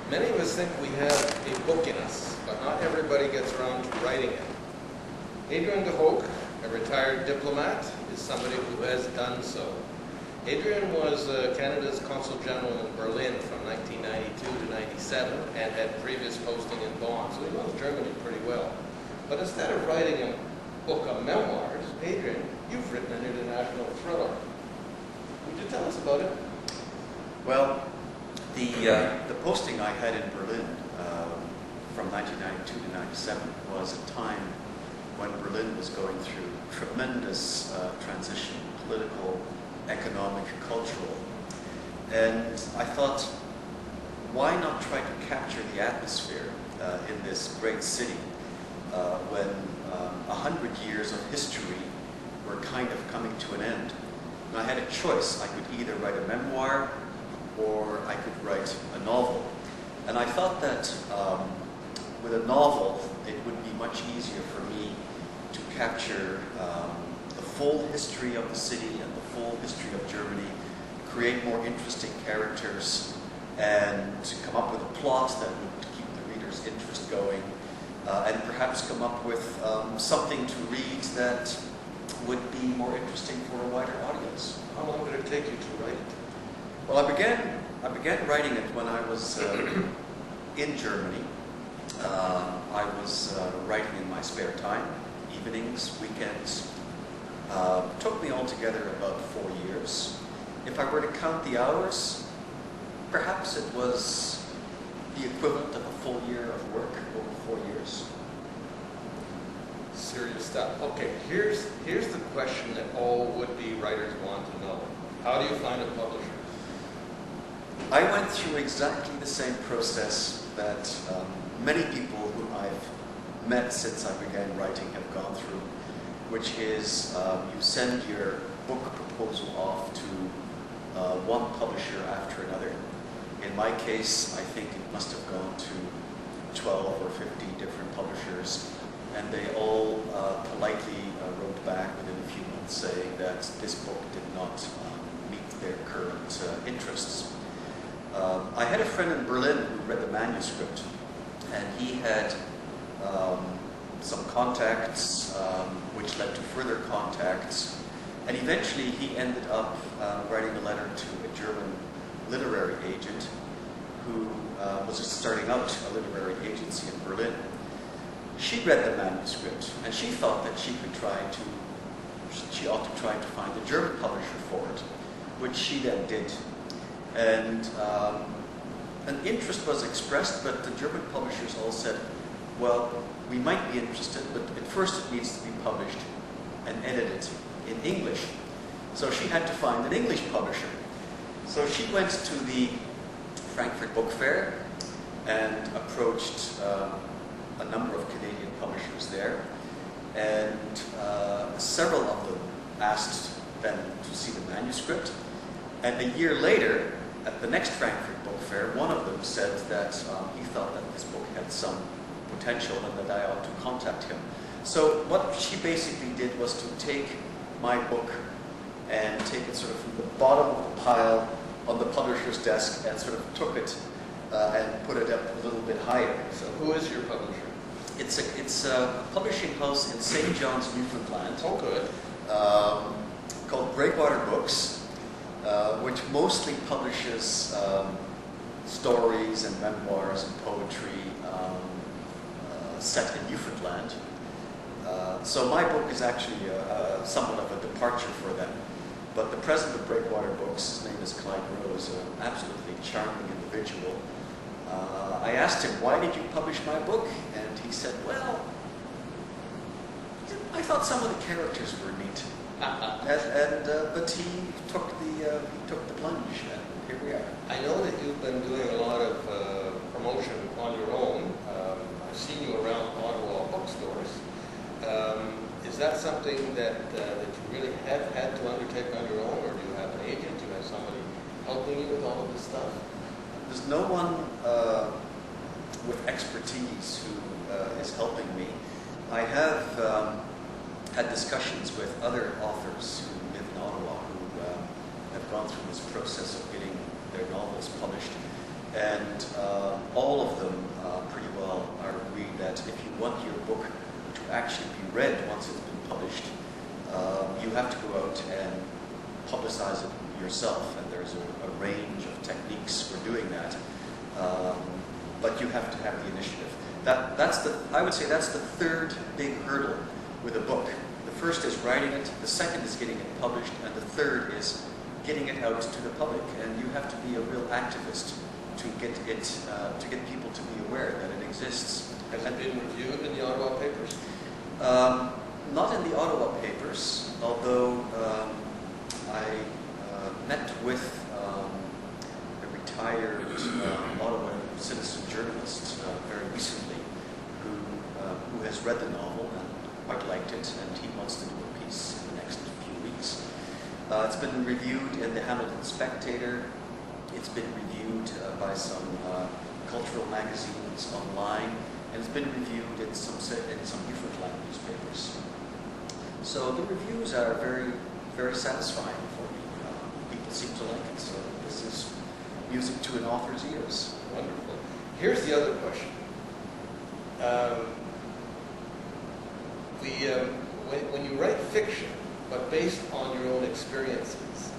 Many of us think we have a book in us, but not everybody gets around to writing it. Adriaan hoog, a retired diplomat, is somebody who has done so. Adriaan was Canada's Consul General in Berlin from 1992 to 97 and had previous posting in Bonn, so he knows Germany pretty well. But instead of writing a book of memoirs, Adriaan, you've written an international thriller. Would you tell us about it? Well, the posting I had in Berlin from 1992 to 97 was a time when Berlin was going through tremendous transition, political, economic, cultural. And I thought, why not try to capture the atmosphere in this great city when 100 years of history were kind of coming to an end. And I had a choice. I could either write a memoir or I could write a novel. And I thought that with a novel, it would be much easier for me to capture the full history of the city and the full history of Germany, create more interesting characters, and to come up with a plot that would keep the reader's interest going, and perhaps come up with something to read that would be more interesting for a wider audience. How long did it take you to write it? Well, I began writing it when I was in Germany. I was writing in my spare time, evenings, weekends. Took me altogether about 4 years. If I were to count the hours, perhaps it was the equivalent of a full year of work over 4 years. Serious stuff. Okay, here's the question that all would-be writers want to know. How do you find a publisher? I went through exactly the same process that many people who I've met since I began writing have gone through, which is you send your book proposal off to one publisher after another. In my case, I think it must have gone to 12 or 15 different publishers, and they all politely wrote back within a few months saying that this book did not meet their current interests. I had a friend in Berlin who read the manuscript, and he had some contacts, which led to further contacts, and eventually he ended up writing a letter to a German literary agent who was just starting out a literary agency in Berlin. She read the manuscript, and she thought that she ought to try to find a German publisher for it, which she then did. And an interest was expressed, but the German publishers all said, well, we might be interested, but at first it needs to be published and edited in English. So she had to find an English publisher. So she went to the Frankfurt Book Fair and approached a number of Canadian publishers there, and several of them asked them to see the manuscript. And a year later, at the next Frankfurt Book Fair, one of them said that he thought that this book had some potential and that I ought to contact him. So what she basically did was to take my book and take it sort of from the bottom of the pile on the publisher's desk and sort of took it and put it up a little bit higher. So who is your publisher? It's a publishing house in St. John's, Newfoundland. Oh, good. Called Breakwater Books, which mostly publishes stories and memoirs and poetry set in Newfoundland. So my book is actually somewhat of a departure for them. But the president of Breakwater Books, his name is Clyde Rose, an absolutely charming individual. I asked him, why did you publish my book? And he said, well, I thought some of the characters were neat. But he took the plunge, and here we are. I know that you've been doing a lot of promotion on your own. I've seen you around Ottawa bookstores. Is that something that you really have had to undertake on your own, or do you have an agent? Do you have somebody helping you with all of this stuff? There's no one with expertise who is helping me. I have had discussions with other authors who live in Ottawa who have gone through this process of getting their novels published, and all of them pretty well are agreed that if you want your book to actually be read once it's been published, you have to go out and publicize it yourself, and there's a range of techniques for doing that. But you have to have the initiative. I would say that's the third big hurdle with a book. The first is writing it, the second is getting it published, and the third is getting it out to the public. And you have to be a real activist to get it, to get people to be aware that it exists. Has it been reviewed in the Ottawa papers? Not in the Ottawa papers, although I met with a retired Ottawa citizen journalist very recently who has read the novel and quite liked it, and he wants to do a piece in the next few weeks. It's been reviewed in the Hamilton Spectator. It's been reviewed by some cultural magazines online, and it's been reviewed in some Newfoundland newspapers. So the reviews are very, very satisfying for me. People seem to like it, so this is music to an author's ears. Wonderful. Here's the other question. When you write fiction, but based on your own experiences,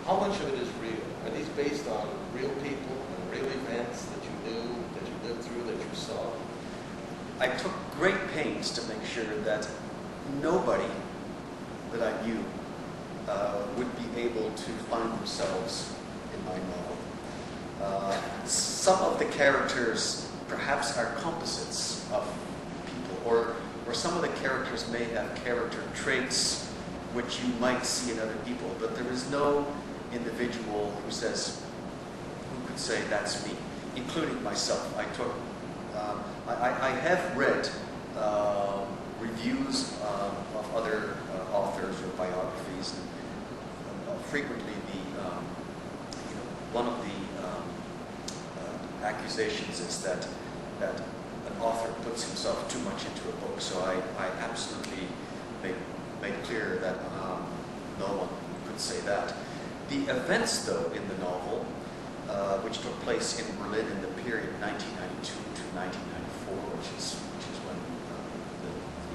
how much of it is real? Are these based on real people and real events that you knew, that you lived through, that you saw? I took great pains to make sure that nobody that I knew would be able to find themselves in my novel. Some of the characters perhaps are composites of people, or some of the characters may have character traits which you might see in other people, but there is no individual who could say that's me, including myself. I have read reviews of other authors or biographies, and frequently one of the accusations is that an author puts himself too much into a book. So I absolutely made clear that no one could say that. The events, though, in the novel, which took place in Berlin in the period 1992 to 1994, which is when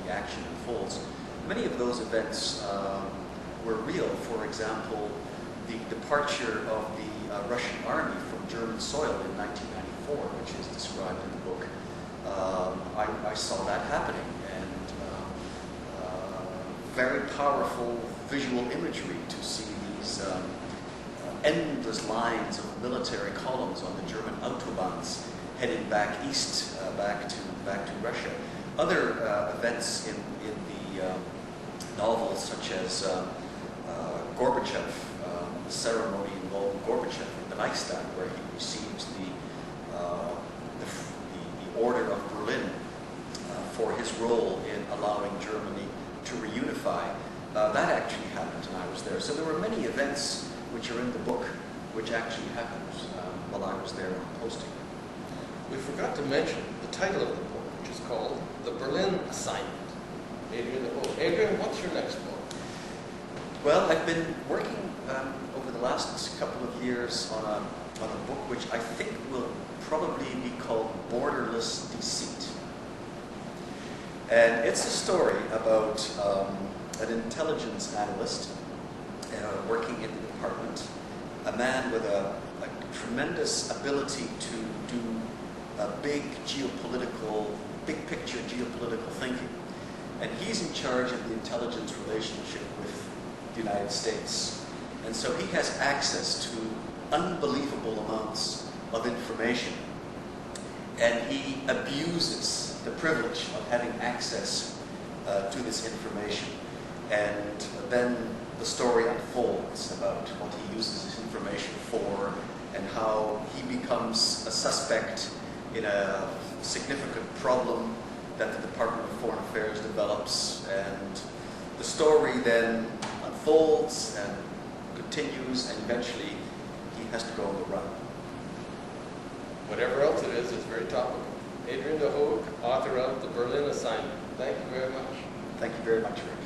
the action unfolds, many of those events were real. For example, the departure of the Russian army from German soil in 1994, which is described in the book. I saw that happening, and very powerful visual imagery to see these endless lines of military columns on the German autobahns heading back east, back to Russia. Other events in the novel, such as Gorbachev, the ceremony involving Gorbachev in the Reichstag, where he receives the Order of Berlin for his role in allowing Germany to reunify. That actually happened, and I was there. So there were many events which are in the book which actually happened while I was there on posting. We forgot to mention the title of the book, which is called The Berlin Assignment. Adriaan, what's your next book? Well, I've been working over the last couple of years on a book which I think will probably be called Borderless Deceit. And it's a story about an intelligence analyst working in the department, a man with a tremendous ability to do big picture geopolitical thinking. And he's in charge of the intelligence relationship with the United States. And so he has access to unbelievable amounts of information. And he abuses the privilege of having access to this information. And then the story unfolds about what he uses this information for, and how he becomes a suspect in a significant problem that the Department of Foreign Affairs develops. And the story then unfolds and continues, and eventually he has to go on the run. Whatever else it is, it's very topical. Adriaan de Hoog, author of The Berlin Assignment. Thank you very much. Thank you very much, Rick.